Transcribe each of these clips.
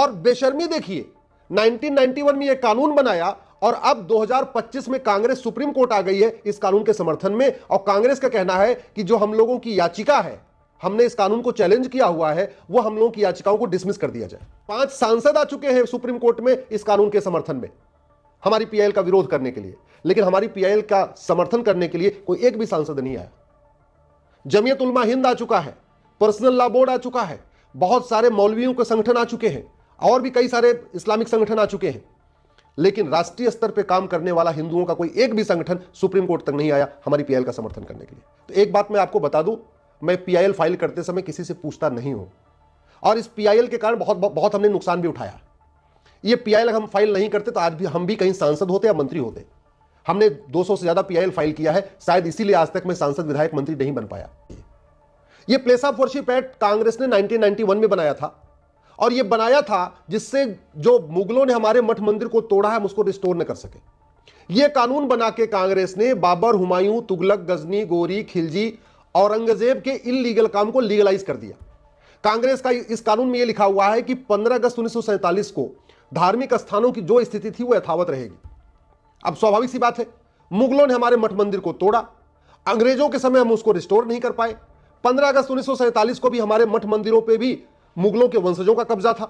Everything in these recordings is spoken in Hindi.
और बेशर्मी देखिए, 1991 में यह कानून बनाया और अब 2025 में कांग्रेस सुप्रीम कोर्ट आ गई है इस कानून के समर्थन में, और कांग्रेस का कहना है कि जो हम लोगों की याचिका है, हमने इस कानून को चैलेंज किया हुआ है, वो हम लोगों की याचिकाओं को डिसमिस कर दिया जाए। 5 सांसद आ चुके हैं सुप्रीम कोर्ट में इस कानून के समर्थन में, हमारी पीआईएल का विरोध करने के लिए, लेकिन हमारी पीआईएल का समर्थन करने के लिए कोई एक भी सांसद नहीं आया। जमीयत उलमा हिंद आ चुका है, पर्सनल लॉ बोर्ड आ चुका है, बहुत सारे मौलवियों के संगठन आ चुके हैं, और भी कई सारे इस्लामिक संगठन आ चुके हैं, लेकिन राष्ट्रीय स्तर पर काम करने वाला हिंदुओं का कोई एक भी संगठन सुप्रीम कोर्ट तक नहीं आया हमारी पीआईएल का समर्थन करने के लिए। तो एक बात मैं आपको बता दूं, मैं पीआईएल फाइल करते समय किसी से पूछता नहीं हूं, और इस पीआईएल के कारण बहुत हमने नुकसान भी उठाया। ये पीआईएल हम फाइल नहीं करते तो आज भी हम भी कहीं सांसद होते या मंत्री होते। हमने 200 से ज्यादा पीआईएल फाइल किया है, शायद इसीलिए आज तक मैं सांसद विधायक मंत्री नहीं बन पाया। ये place of worship act Congress ने 1991 में बनाया था, और ये बनाया था जिससे जो मुगलों ने हमारे मठ मंदिर को तोड़ा है हम उसको रिस्टोर न कर सके। ये कानून बना के कांग्रेस ने बाबर, हुमायूं, तुगलक, गजनी, गोरी, खिलजी, औरंगजेब के इल्लीगल काम को लीगलाइज कर दिया। कांग्रेस का इस कानून में यह लिखा हुआ है कि 15 अगस्त 1947 को धार्मिक स्थानों की जो स्थिति थी वो यथावत रहेगी। अब स्वाभाविक सी बात है, मुगलों ने हमारे मठ मंदिर को तोड़ा, अंग्रेजों के समय हम उसको रिस्टोर नहीं कर पाए। 15 अगस्त 1947 को भी हमारे मठ मंदिरों पे भी मुगलों के वंशजों का कब्जा था,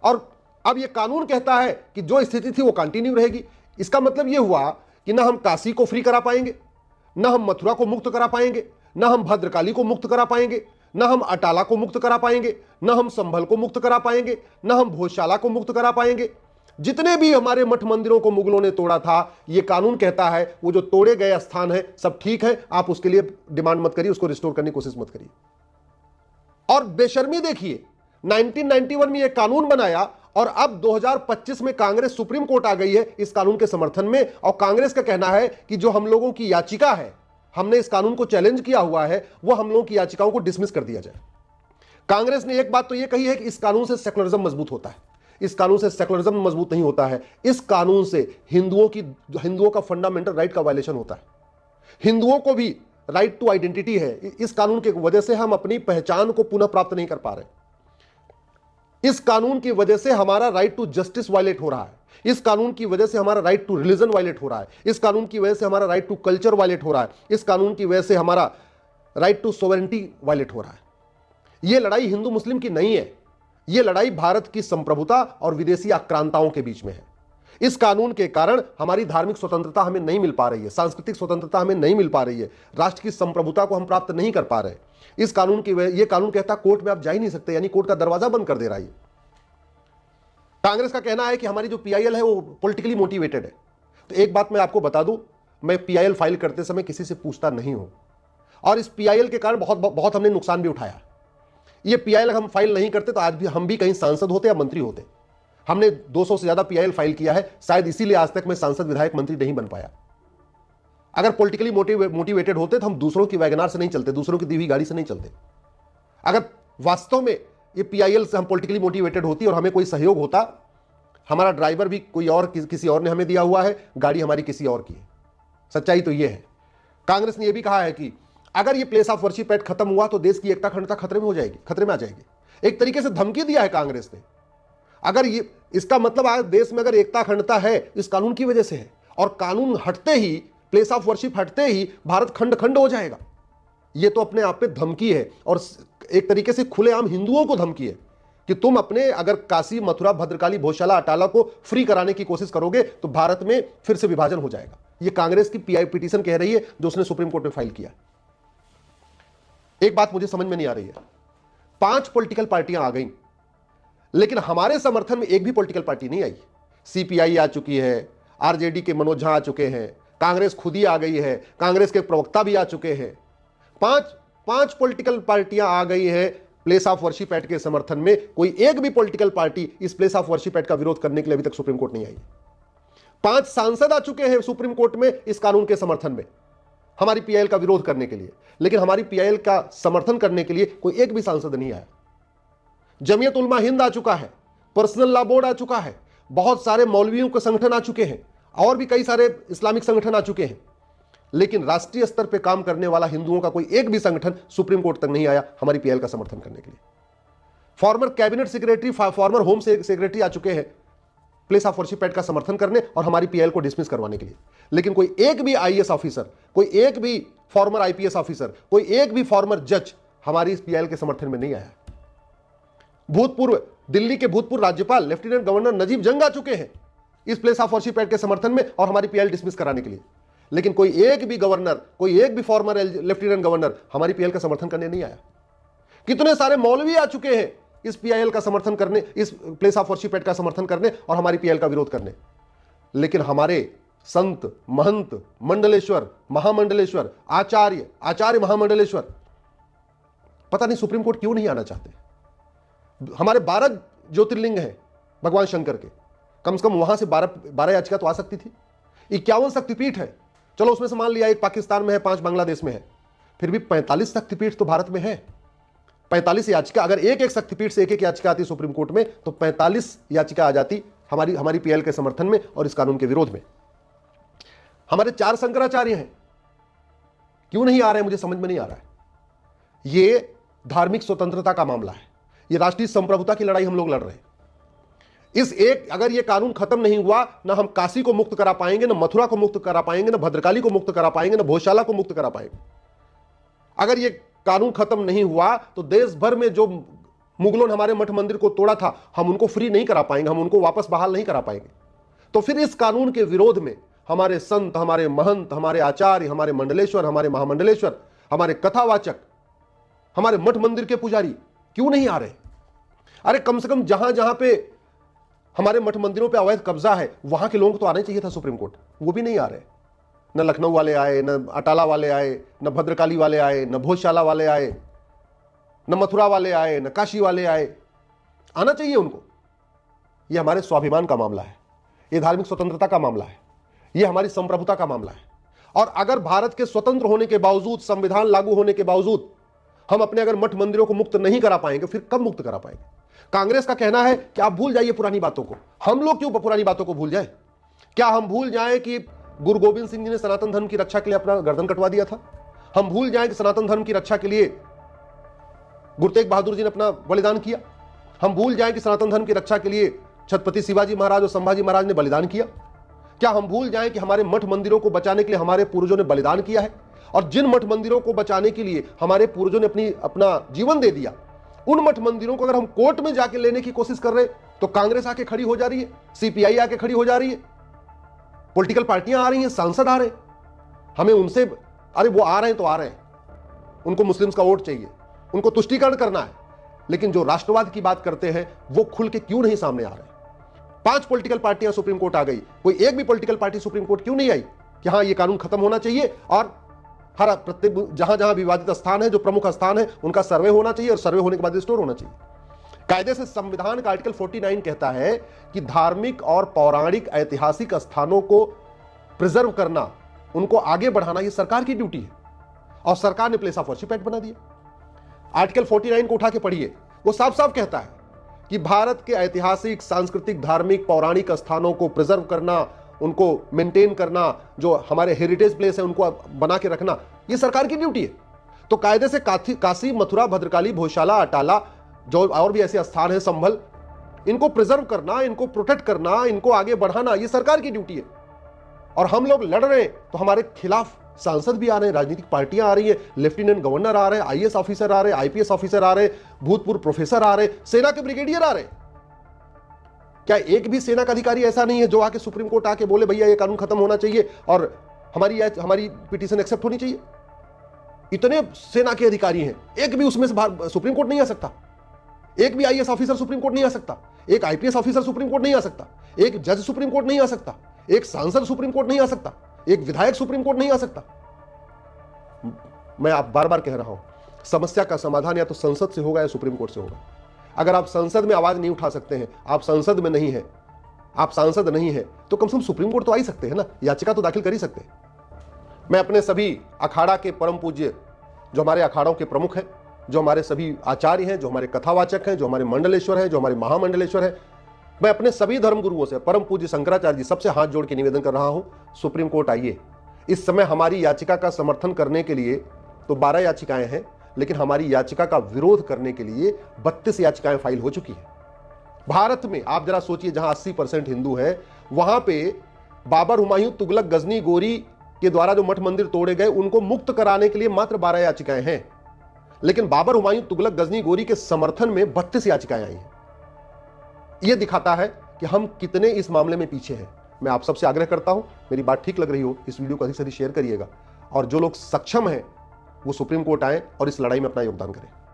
और अब यह कानून कहता है कि जो स्थिति थी वो कंटिन्यू रहेगी। इसका मतलब यह हुआ कि ना हम काशी को फ्री करा पाएंगे, ना हम मथुरा को मुक्त करा पाएंगे, ना हम भद्रकाली को मुक्त करा पाएंगे, ना हम अटाला को मुक्त करा पाएंगे, ना हम संभल को मुक्त करा पाएंगे, ना हम भोजशाला को मुक्त करा पाएंगे। जितने भी हमारे मठ मंदिरों को मुगलों ने तोड़ा था, यह कानून कहता है वो जो तोड़े गए स्थान है सब ठीक है, आप उसके लिए डिमांड मत करिए, उसको रिस्टोर करने की कोशिश मत करिए। और बेशर्मी देखिए, 1991 में यह कानून बनाया और अब 2025 में कांग्रेस सुप्रीम कोर्ट आ गई है इस कानून के समर्थन में, और कांग्रेस का कहना है कि जो हम लोगों की याचिका है, हमने इस कानून को चैलेंज किया हुआ है, वो हम लोगों की याचिकाओं को डिसमिस कर दिया जाए। कांग्रेस ने एक बात तो यह कही है कि इस कानून से सेकुलरिज्म मजबूत होता है। इस कानून से सेकुलरिज्म मजबूत नहीं होता है, इस कानून से हिंदुओं का फंडामेंटल राइट का वायलेशन होता है। हिंदुओं को भी राइट टू आइडेंटिटी है, इस कानून की वजह से हम अपनी पहचान को पुनः प्राप्त नहीं कर पा रहे। इस कानून की वजह से हमारा राइट टू जस्टिस वायलेट हो रहा है, इस कानून की वजह से हमारा राइट टू रिलीजन वायलेट हो रहा है, इस कानून की वजह से हमारा राइट टू कल्चर वायलेट हो रहा है, इस कानून की वजह से हमारा राइट टू सोवरेनिटी वायलेट हो रहा है। यह लड़ाई हिंदू मुस्लिम की नहीं है, यह लड़ाई भारत की संप्रभुता और विदेशी आक्रांताओं के बीच में है। इस कानून के कारण हमारी धार्मिक स्वतंत्रता हमें नहीं मिल पा रही है, सांस्कृतिक स्वतंत्रता हमें नहीं मिल पा रही है, राष्ट्र की संप्रभुता को हम प्राप्त नहीं कर पा रहे। इस कानून की वजह, यह कानून कहता कोर्ट में आप जा ही नहीं सकते, यानी कोर्ट का दरवाजा बंद कर दे रहा है। कांग्रेस का कहना है कि हमारी जो पीआईएल है वो पॉलिटिकली मोटिवेटेड है। तो एक बात मैं आपको बता दूं, मैं पीआईएल फाइल करते समय किसी से पूछता नहीं हूं, और इस पीआईएल के कारण बहुत हमने नुकसान भी उठाया। ये पीआईएल हम फाइल नहीं करते तो आज भी हम भी कहीं सांसद होते या मंत्री होते। हमने 200 से ज्यादा पीआईएल फाइल किया है, शायद इसीलिए आज तक मैं सांसद विधायक मंत्री नहीं बन पाया। अगर पॉलिटिकली मोटिवेटेड होते तो हम दूसरों की वैगनार से नहीं चलते, दूसरों की दी हुई गाड़ी से नहीं चलते। अगर वास्तव में ये पीआईएल से हम पॉलिटिकली मोटिवेटेड होती और हमें कोई सहयोग होता, हमारा ड्राइवर भी कोई और किसी और ने हमें दिया हुआ है, गाड़ी हमारी किसी और की है। सच्चाई तो ये है। कांग्रेस ने यह भी कहा है कि अगर ये प्लेस ऑफ वर्शिप एक्ट खत्म हुआ तो देश की एकता अखंडता खतरे में आ जाएगी। एक तरीके से धमकी दिया है कांग्रेस ने। अगर ये, इसका मतलब आज देश में अगर एकता अखंडता है इस कानून की वजह से है, और कानून हटते ही, प्लेस ऑफ वर्शिप हटते ही भारत खंड खंड हो जाएगा। ये तो अपने आप पे धमकी है, और एक तरीके से खुलेआम हिंदुओं को धमकी है कि तुम अपने अगर काशी, मथुरा, भद्रकाली, भोजशाला, अटाला को फ्री कराने की कोशिश करोगे तो भारत में फिर से विभाजन हो जाएगा। ये कांग्रेस की पीआई पिटीशन कह रही है जो उसने सुप्रीम कोर्ट में फाइल किया। एक बात मुझे समझ में नहीं आ रही है, 5 पॉलिटिकल पार्टियां आ गई, लेकिन हमारे समर्थन में एक भी पॉलिटिकल पार्टी नहीं आई। सीपीआई आ चुकी है, आरजेडी के मनोज झा आ चुके हैं, कांग्रेस खुद ही आ गई है, कांग्रेस के प्रवक्ता भी आ चुके हैं। पांच पॉलिटिकल पार्टियां आ गई है प्लेस ऑफ वर्शिप एक्ट के समर्थन में। कोई एक भी पॉलिटिकल पार्टी इस प्लेस ऑफ वर्शिप एक्ट का विरोध करने के लिए अभी तक सुप्रीम कोर्ट नहीं आई। 5 सांसद आ चुके हैं सुप्रीम कोर्ट में इस कानून के समर्थन में, हमारी पीआईएल का विरोध करने के लिए, लेकिन हमारी पीआईएल का समर्थन करने के लिए कोई एक भी सांसद नहीं आया। जमीयत उलमा हिंद आ चुका है, पर्सनल लॉ बोर्ड आ चुका है, बहुत सारे मौलवियों के संगठन आ चुके हैं, और भी कई सारे इस्लामिक संगठन आ चुके हैं, लेकिन राष्ट्रीय स्तर पर काम करने वाला हिंदुओं का कोई एक भी संगठन सुप्रीम कोर्ट तक नहीं आया हमारी पीआईएल का समर्थन करने के लिए। Former cabinet secretary, former home secretary आ चुके हैं प्लेस ऑफ वर्शिप एक्ट का समर्थन करने और हमारी पीएल को डिसमिस करवाने के लिए। लेकिन कोई एक भी आईएएस ऑफिसर, कोई एक भी फॉर्मर आईपीएस ऑफिसर, कोई एक भी फॉर्मर जज हमारी इस पीएल के समर्थन में नहीं आया। भूतपूर्व दिल्ली के भूतपूर्व राज्यपाल लेफ्टिनेंट गवर्नर नजीब जंग आ चुके हैं इस प्लेस ऑफ वर्शिप एक्ट के समर्थन में और हमारी पीएल डिसमिस कराने के लिए। लेकिन कोई एक भी गवर्नर, कोई एक भी फॉर्मर लेफ्टिनेंट गवर्नर हमारी पीएल का समर्थन करने नहीं आया। कितने सारे मौलवी आ चुके हैं इस पीआईएल का समर्थन करने, इस प्लेस ऑफ वर्शिप एक्ट का समर्थन करने और हमारी पीएल का विरोध करने। लेकिन हमारे संत, महंत, मंडलेश्वर, महामंडलेश्वर, आचार्य महामंडलेश्वर पता नहीं सुप्रीम कोर्ट क्यों नहीं आना चाहते। हमारे 12 ज्योतिर्लिंग हैं भगवान शंकर के, कम से कम वहां से 12 याचिका तो आ सकती थी। 51 शक्तिपीठ है, चलो उसमें से मान लिया एक पाकिस्तान में है, 5 बांग्लादेश में है, फिर भी 45 शक्तिपीठ तो भारत में है। 45 याचिका, अगर एक शक्तिपीठ से एक याचिका आती सुप्रीम कोर्ट में तो 45 याचिका आ जाती हमारी पीएल के समर्थन में और इस कानून के विरोध में। हमारे 4 शंकराचार्य हैं, क्यों नहीं आ रहे हैं मुझे समझ में नहीं आ रहा है। ये धार्मिक स्वतंत्रता का मामला है, ये राष्ट्रीय संप्रभुता की लड़ाई हम लोग लड़ रहे हैं। अगर ये कानून खत्म नहीं हुआ, ना हम काशी को मुक्त करा पाएंगे, ना मथुरा को मुक्त करा पाएंगे, ना भद्रकाली को मुक्त करा पाएंगे, ना भोजशाला को मुक्त करा पाएंगे। अगर ये कानून खत्म नहीं हुआ तो देश भर में जो मुगलों ने हमारे मठ मंदिर को तोड़ा था, हम उनको फ्री नहीं करा पाएंगे, हम उनको वापस बहाल नहीं करा पाएंगे। तो फिर इस कानून के विरोध में हमारे संत, हमारे महंत, हमारे आचार्य, हमारे मंडलेश्वर, हमारे महामंडलेश्वर, हमारे कथावाचक, हमारे मठ मंदिर के पुजारी क्यों नहीं आ रहे? अरे कम से कम जहां जहां पे हमारे मठ मंदिरों पे अवैध कब्जा है वहां के लोगों को तो आना चाहिए था सुप्रीम कोर्ट, वो भी नहीं आ रहे। न लखनऊ वाले आए, न अटाला वाले आए, न भद्रकाली वाले आए, न भोजशाला वाले आए, न मथुरा वाले आए, न काशी वाले आए। आना चाहिए उनको। ये हमारे स्वाभिमान का मामला है, ये धार्मिक स्वतंत्रता का मामला है, ये हमारी संप्रभुता का मामला है। और अगर भारत के स्वतंत्र होने के बावजूद, संविधान लागू होने के बावजूद हम अपने अगर मठ मंदिरों को मुक्त नहीं करा पाएंगे, फिर कब मुक्त करा पाएंगे? कांग्रेस का कहना है कि आप भूल जाइए पुरानी बातों को। हम लोग क्यों पुरानी बातों को भूल जाए? क्या हम भूल जाएं कि गुरु गोविंद सिंह जी ने सनातन धर्म की रक्षा के लिए अपना गर्दन कटवा दिया था? हम भूल जाएं कि सनातन धर्म की रक्षा के लिए गुरु तेग बहादुर जी ने अपना बलिदान किया? हम भूल जाएं कि सनातन धर्म की रक्षा के लिए छत्रपति शिवाजी महाराज और संभाजी महाराज ने बलिदान किया? क्या हम भूल जाएं कि हमारे मठ मंदिरों को बचाने के लिए हमारे पूर्वजों ने बलिदान किया है? और जिन मठ मंदिरों को बचाने के लिए हमारे पूर्वजों ने अपना जीवन दे दिया, उन मठ मंदिरों को अगर हम कोर्ट में जाके लेने की कोशिश कर रहे तो कांग्रेस आके खड़ी हो जा रही है, सीपीआई आके खड़ी हो जा रही है, पॉलिटिकल पार्टियां आ रही हैं, सांसद आ रहे हैं। हमें उनसे, अरे वो आ रहे हैं तो आ रहे हैं, उनको मुस्लिम्स का वोट चाहिए, उनको तुष्टीकरण करना है, लेकिन जो राष्ट्रवाद की बात करते हैं वो खुल के क्यों नहीं सामने आ रहे? 5 पॉलिटिकल पार्टियां सुप्रीम कोर्ट आ गई, कोई एक भी पॉलिटिकल पार्टी सुप्रीम कोर्ट क्यों नहीं आई कि हाँ ये कानून खत्म होना चाहिए और हर प्रत्येक जहां जहां विवादित स्थान है, जो प्रमुख स्थान है, उनका सर्वे होना चाहिए और सर्वे होने के बाद रिस्टोर होना चाहिए। कायदे से संविधान का आर्टिकल 49 कहता है कि धार्मिक और पौराणिक ऐतिहासिक स्थानों को प्रिजर्व करना, उनको आगे बढ़ाना, ये सरकार की ड्यूटी है और सरकार ने प्लेस ऑफ वर्शिप एक्ट बना दिया। आर्टिकल 49 को उठा के पढ़िए, वो साफ साफ कहता है कि भारत के ऐतिहासिक, सांस्कृतिक, धार्मिक, पौराणिक स्थानों को प्रिजर्व करना, उनको मेंटेन करना, जो हमारे हेरिटेज प्लेस है उनको बना के रखना, ये सरकार की ड्यूटी है। तो कायदे से काशी, मथुरा, भद्रकाली, भोजशाला, अटाला, जो और भी ऐसे स्थान है, संभल, इनको प्रिजर्व करना, इनको प्रोटेक्ट करना, इनको आगे बढ़ाना, ये सरकार की ड्यूटी है। और हम लोग लड़ रहे हैं तो हमारे खिलाफ सांसद भी आ रहे हैं, राजनीतिक पार्टियां आ रही है, लेफ्टिनेंट गवर्नर आ रहे हैं, आईएएस ऑफिसर आ रहे हैं, आईपीएस ऑफिसर आ रहे हैं, भूतपूर्व प्रोफेसर आ रहे हैं, सेना के ब्रिगेडियर आ रहे हैं। क्या एक भी सेना का अधिकारी ऐसा नहीं है जो आके सुप्रीम कोर्ट आके बोले भैया ये कानून खत्म होना चाहिए और हमारी पिटीशन एक्सेप्ट होनी चाहिए? इतने सेना के अधिकारी हैं, एक भी उसमें से सुप्रीम कोर्ट नहीं आ सकता, एक भी आईएएस ऑफिसर सुप्रीम कोर्ट नहीं आ सकता, एक आईपीएस ऑफिसर सुप्रीम कोर्ट नहीं आ सकता, एक जज सुप्रीम कोर्ट नहीं आ सकता, एक सांसद सुप्रीम कोर्ट नहीं आ सकता, एक विधायक सुप्रीम कोर्ट नहीं आ सकता। मैं आप बार बार कह रहा हूं, समस्या का समाधान या तो संसद से होगा या सुप्रीम कोर्ट से होगा। अगर आप संसद में आवाज नहीं उठा सकते हैं, आप संसद में नहीं है, आप सांसद नहीं है, तो कम से कम सुप्रीम कोर्ट तो आ ही सकते हैं ना, याचिका तो दाखिल कर ही सकते हैं। मैं अपने सभी अखाड़ा के परम पूज्य, जो हमारे अखाड़ों के प्रमुख हैं, जो हमारे सभी आचार्य हैं, जो हमारे कथावाचक हैं, जो हमारे मंडलेश्वर हैं, जो हमारे महामंडलेश्वर हैं, मैं अपने सभी धर्मगुरुओं से, परम पूज्य शंकराचार्य जी, सबसे हाथ जोड़ के निवेदन कर रहा हूं, सुप्रीम कोर्ट आइए। इस समय हमारी याचिका का समर्थन करने के लिए तो 12 याचिकाएं हैं, लेकिन हमारी याचिका का विरोध करने के लिए 32 याचिकाएं फाइल हो चुकी हैं। भारत में आप जरा सोचिए, जहां 80% हिंदू है, वहां पे बाबर, हुमायूं, तुगलक, गजनी, गोरी के द्वारा जो मठ मंदिर तोड़े गए उनको मुक्त कराने के लिए मात्र 12 याचिकाएं हैं, लेकिन बाबर, हुमायूं, तुगलक, गजनी, गोरी के समर्थन में 32 याचिकाएं आई हैं। यह दिखाता है कि हम कितने इस मामले में पीछे हैं। मैं आप सबसे आग्रह करता हूं, मेरी बात ठीक लग रही हो, इस वीडियो को अधिक से अधिक शेयर करिएगा, और जो लोग सक्षम हैं वो सुप्रीम कोर्ट आए और इस लड़ाई में अपना योगदान करें।